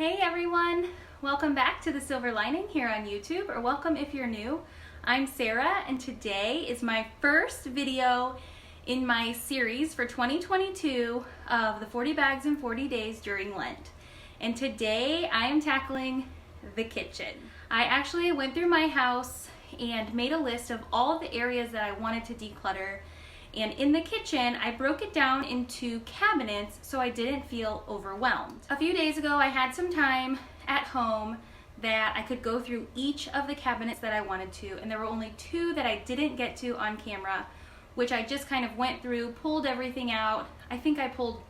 Hey everyone, welcome back to The Silver Lining here on YouTube, or welcome if you're new. I'm Sarah and today is my first video in my series for 2022 of the 40 bags in 40 days during Lent. And today I am tackling the kitchen. I actually went through my house and made a list of all of the areas that I wanted to declutter. And in the kitchen, I broke it down into cabinets so I didn't feel overwhelmed. A few days ago, I had some time at home that I could go through each of the cabinets that I wanted to, and there were only two that I didn't get to on camera, which I just kind of went through, pulled everything out. I think I pulled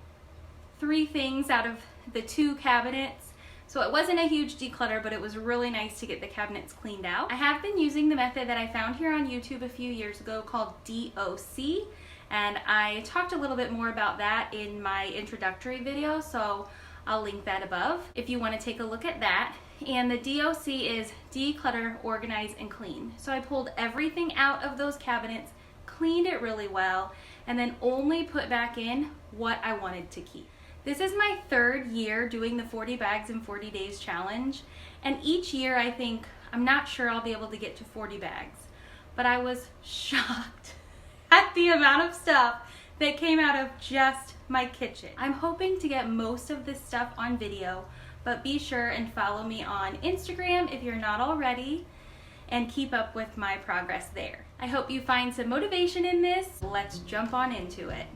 3 things out of the 2 cabinets. So it wasn't a huge declutter, but it was really nice to get the cabinets cleaned out. I have been using the method that I found here on YouTube a few years ago called DOC, and I talked a little bit more about that in my introductory video, so I'll link that above if you want to take a look at that. And the DOC is declutter, organize, and clean. So I pulled everything out of those cabinets, cleaned it really well, and then only put back in what I wanted to keep. This is my 3rd year doing the 40 bags in 40 days challenge, and each year I think, I'm not sure I'll be able to get to 40 bags, but I was shocked at the amount of stuff that came out of just my kitchen. I'm hoping to get most of this stuff on video, but be sure and follow me on Instagram if you're not already, and keep up with my progress there. I hope you find some motivation in this. Let's jump on into it.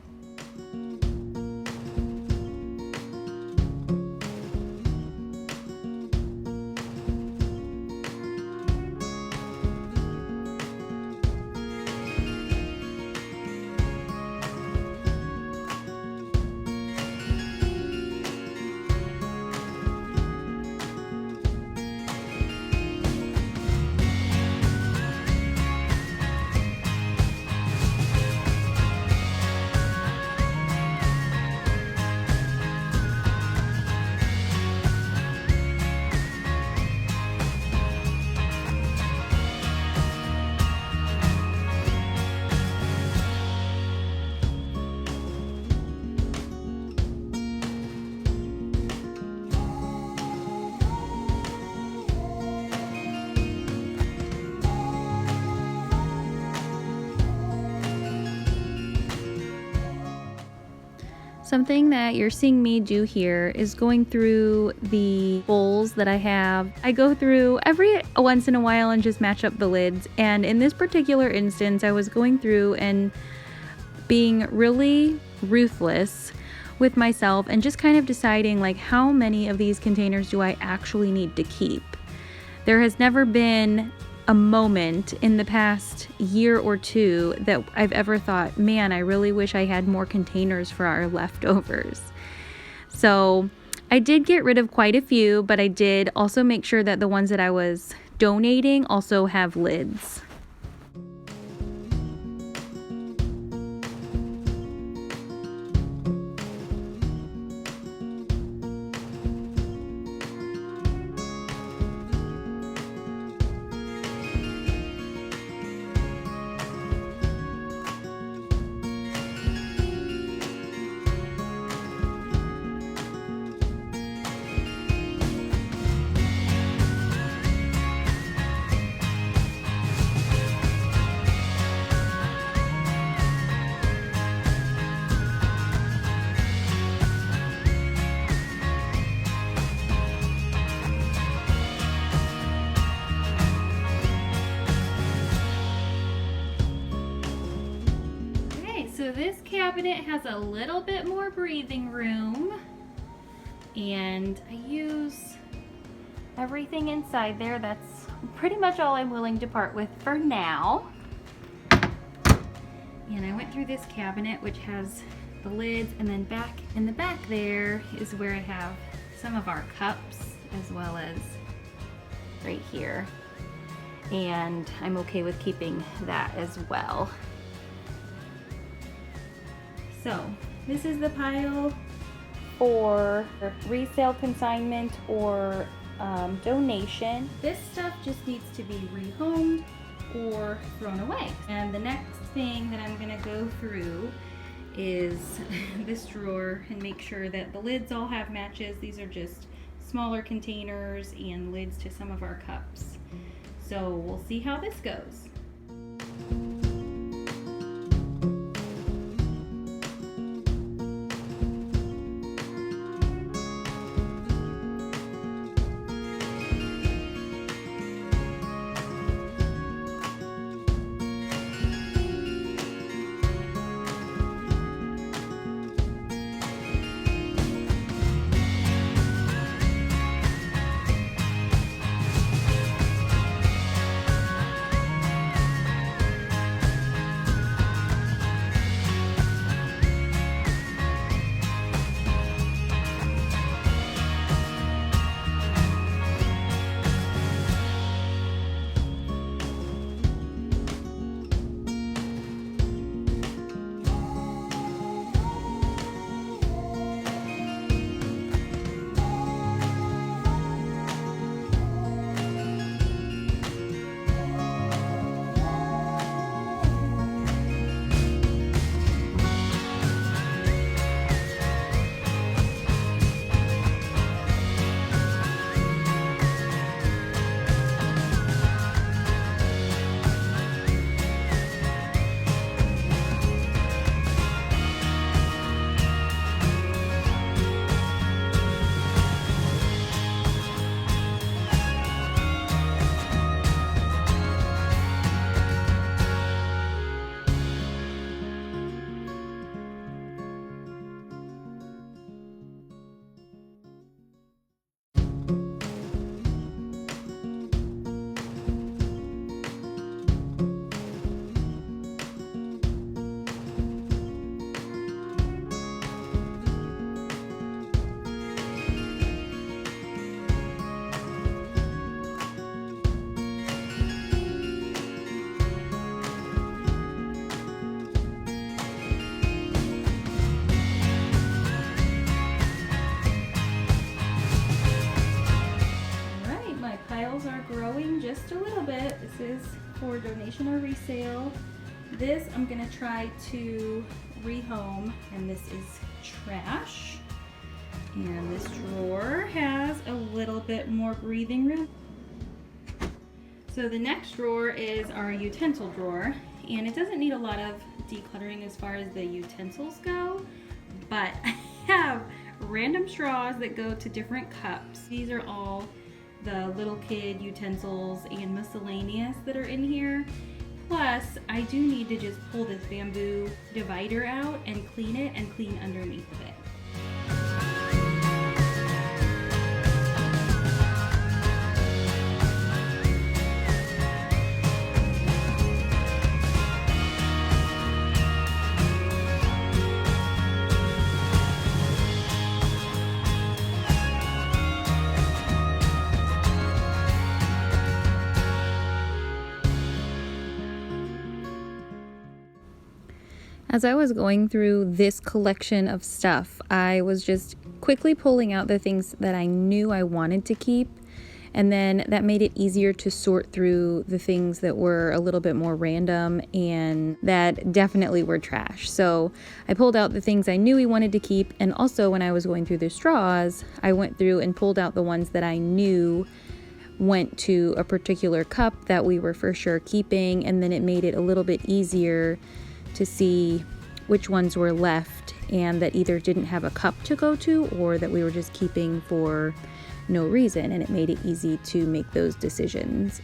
Something that you're seeing me do here is going through the bowls that I have. I go through every once in a while and just match up the lids. And in this particular instance, I was going through and being really ruthless with myself and just kind of deciding like how many of these containers do I actually need to keep. There has never been a moment in the past year or 2 that I've ever thought, man, I really wish I had more containers for our leftovers. So I did get rid of quite a few, but I did also make sure that the ones that I was donating also have lids. So this cabinet has a little bit more breathing room, and I use everything inside there. That's pretty much all I'm willing to part with for now. And I went through this cabinet, which has the lids, and then back in the back there is where I have some of our cups, as well as right here. And I'm okay with keeping that as well. So this is the pile for resale, consignment, or donation. This stuff just needs to be rehomed or thrown away. And the next thing that I'm gonna go through is this drawer and make sure that the lids all have matches. These are just smaller containers and lids to some of our cups. So we'll see how this goes. Just a little bit. This is for donation or resale. This I'm gonna try to rehome, and this is trash. And this drawer has a little bit more breathing room. So the next drawer is our utensil drawer, and it doesn't need a lot of decluttering as far as the utensils go, but I have random straws that go to different cups. These are all the little kid utensils and miscellaneous that are in here. Plus, I do need to just pull this bamboo divider out and clean it and clean underneath of it. As I was going through this collection of stuff, I was just quickly pulling out the things that I knew I wanted to keep, and then that made it easier to sort through the things that were a little bit more random and that definitely were trash. So I pulled out the things I knew we wanted to keep, and also when I was going through the straws, I went through and pulled out the ones that I knew went to a particular cup that we were for sure keeping, and then it made it a little bit easier to see which ones were left and that either didn't have a cup to go to or that we were just keeping for no reason, and it made it easy to make those decisions.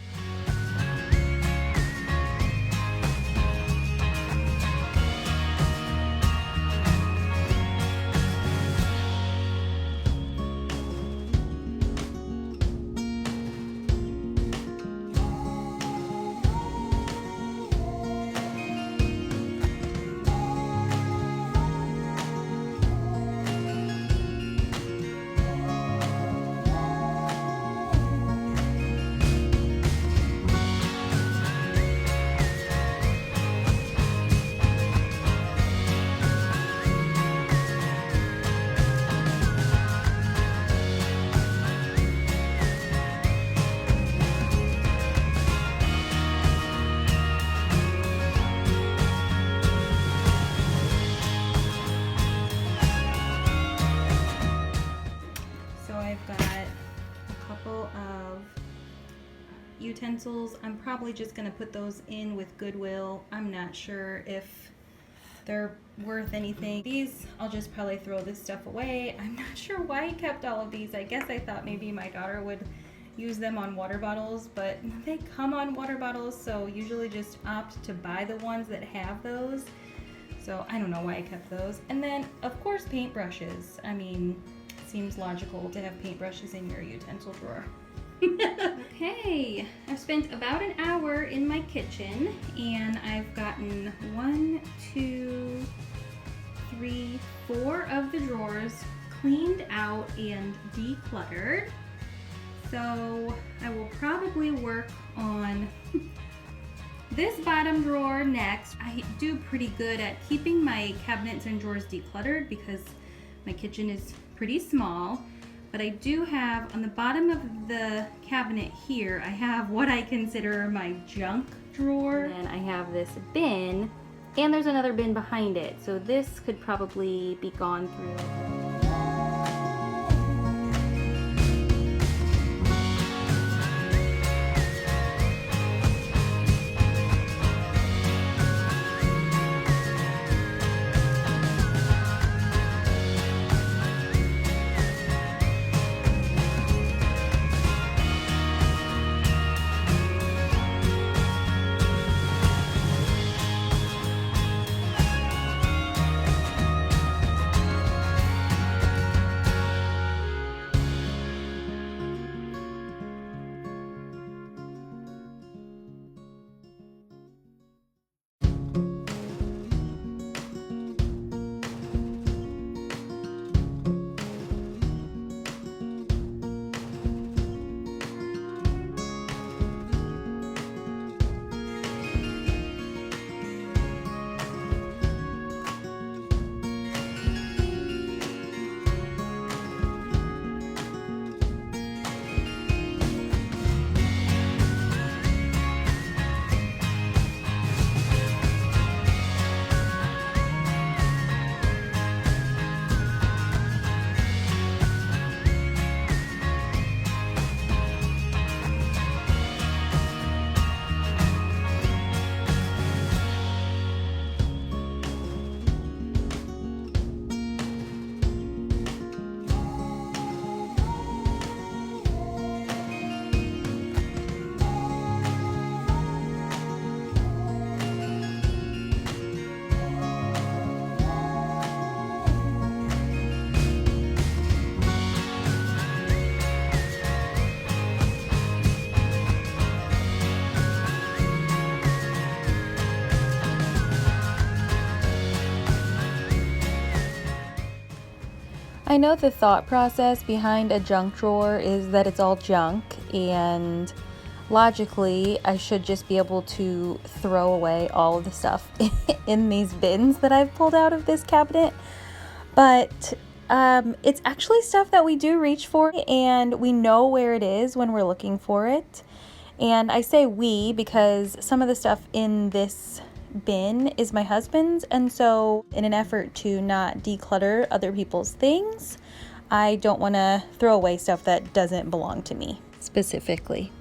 couple of utensils. I'm probably just gonna put those in with Goodwill. I'm not sure if they're worth anything. These, I'll just probably throw this stuff away. I'm not sure why he kept all of these. I guess I thought maybe my daughter would use them on water bottles, but they come on water bottles, so usually just opt to buy the ones that have those. So I don't know why I kept those. And then, of course, paintbrushes. I mean, it seems logical to have paintbrushes in your utensil drawer. Okay, I've spent about an hour in my kitchen and I've gotten 1, 2, 3, 4 of the drawers cleaned out and decluttered. So I will probably work on this bottom drawer next. I do pretty good at keeping my cabinets and drawers decluttered because my kitchen is pretty small. But I do have, on the bottom of the cabinet here, I have what I consider my junk drawer. And I have this bin, and there's another bin behind it. So this could probably be gone through. I know the thought process behind a junk drawer is that it's all junk, and logically I should just be able to throw away all of the stuff in these bins that I've pulled out of this cabinet. But it's actually stuff that we do reach for, and we know where it is when we're looking for it. And I say we because some of the stuff in this bin is my husband's, and so in an effort to not declutter other people's things, I don't want to throw away stuff that doesn't belong to me specifically.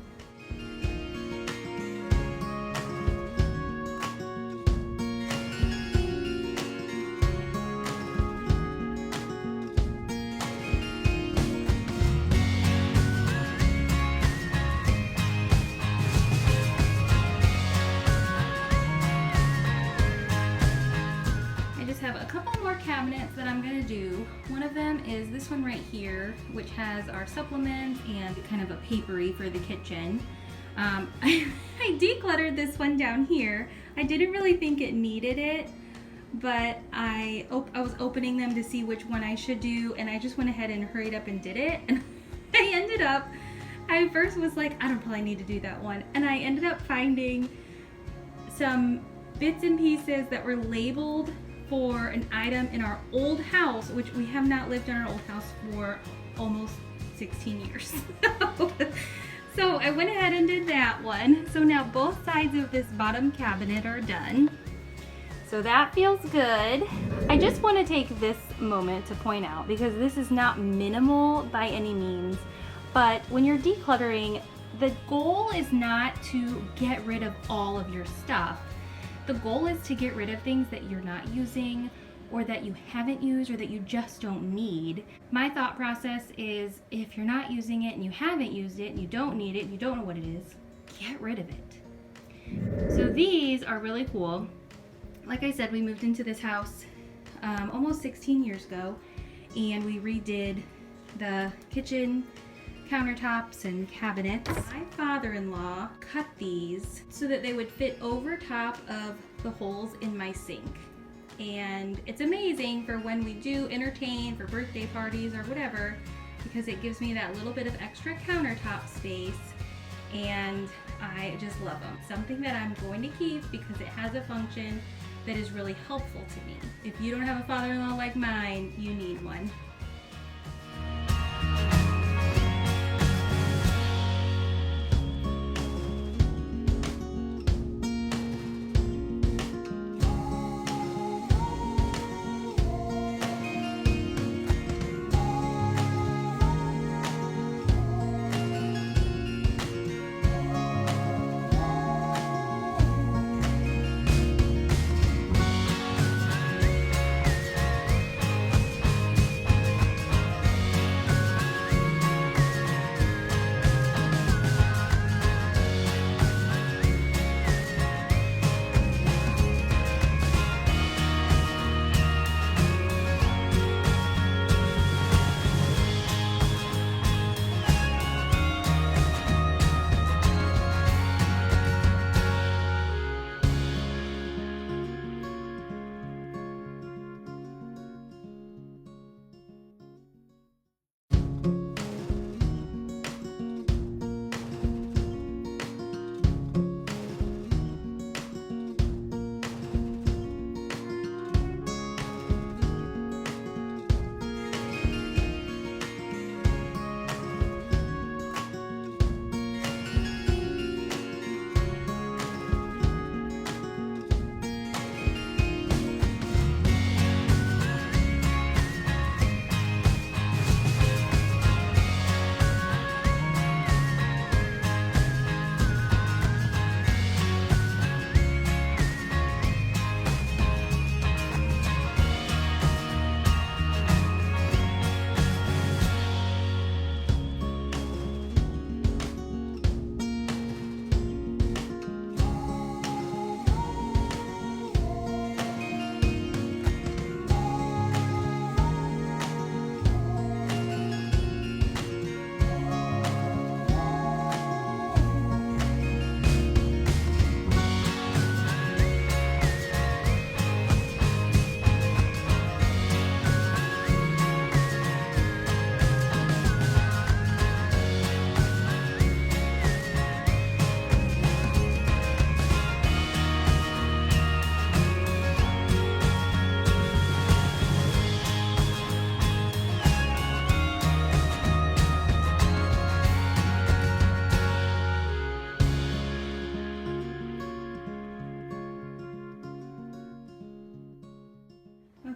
Cabinets that I'm gonna do. One of them is this one right here, which has our supplements and kind of a papery for the kitchen. I decluttered this one down here. I didn't really think it needed it, but I was opening them to see which one I should do, and I just went ahead and hurried up and did it. And I first was like, I don't probably need to do that one, and I ended up finding some bits and pieces that were labeled for an item in our old house, which we have not lived in our old house for almost 16 years. So I went ahead and did that one. So now both sides of this bottom cabinet are done. So that feels good. I just want to take this moment to point out, because this is not minimal by any means, But when you're decluttering, the goal is not to get rid of all of your stuff. The goal is to get rid of things that you're not using, or that you haven't used, or that you just don't need. My thought process is, if you're not using it and you haven't used it and you don't need it and you don't know what it is, get rid of it. So these are really cool. Like I said, we moved into this house almost 16 years ago, and we redid the kitchen countertops and cabinets. My father-in-law cut these so that they would fit over top of the holes in my sink. And it's amazing for when we do entertain for birthday parties or whatever, because it gives me that little bit of extra countertop space, and I just love them. Something that I'm going to keep because it has a function that is really helpful to me. If you don't have a father-in-law like mine, you need one.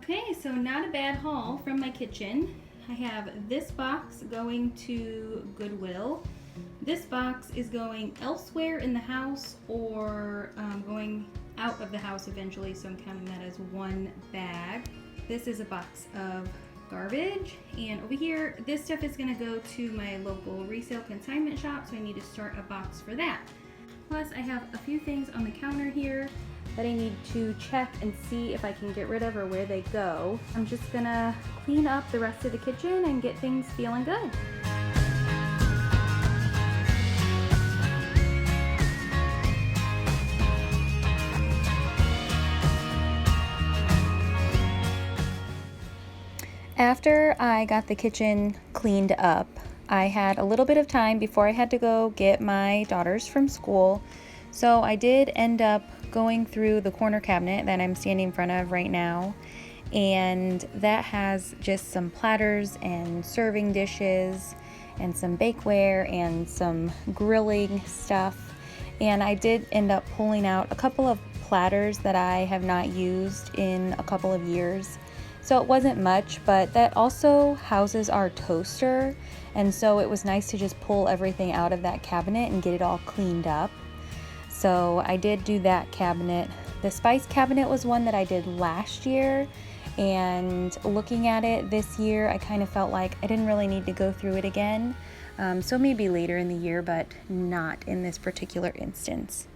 Okay, so not a bad haul from my kitchen. I have this box going to Goodwill. This box is going elsewhere in the house, or going out of the house eventually, so I'm counting that as one bag. This is a box of garbage, and over here, this stuff is gonna go to my local resale consignment shop, so I need to start a box for that. Plus, I have a few things on the counter here that I need to check and see if I can get rid of or where they go. I'm just gonna clean up the rest of the kitchen and get things feeling good. After I got the kitchen cleaned up, I had a little bit of time before I had to go get my daughters from school. So I did end up going through the corner cabinet that I'm standing in front of right now, and that has just some platters and serving dishes and some bakeware and some grilling stuff. And I did end up pulling out a couple of platters that I have not used in a couple of years. So it wasn't much, but that also houses our toaster, and so it was nice to just pull everything out of that cabinet and get it all cleaned up. So I did do that cabinet. The spice cabinet was one that I did last year, and looking at it this year, I kind of felt like I didn't really need to go through it again. So maybe later in the year, but not in this particular instance.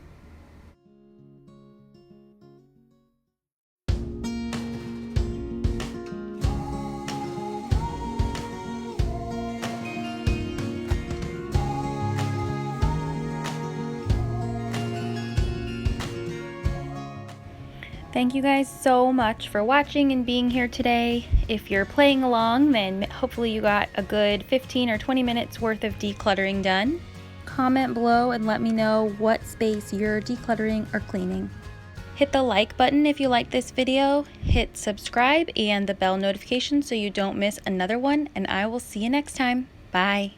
Thank you guys so much for watching and being here today. If you're playing along, then hopefully you got a good 15 or 20 minutes worth of decluttering done. Comment below and let me know what space you're decluttering or cleaning. Hit the like button if you like this video, hit subscribe and the bell notification so you don't miss another one, and I will see you next time. Bye.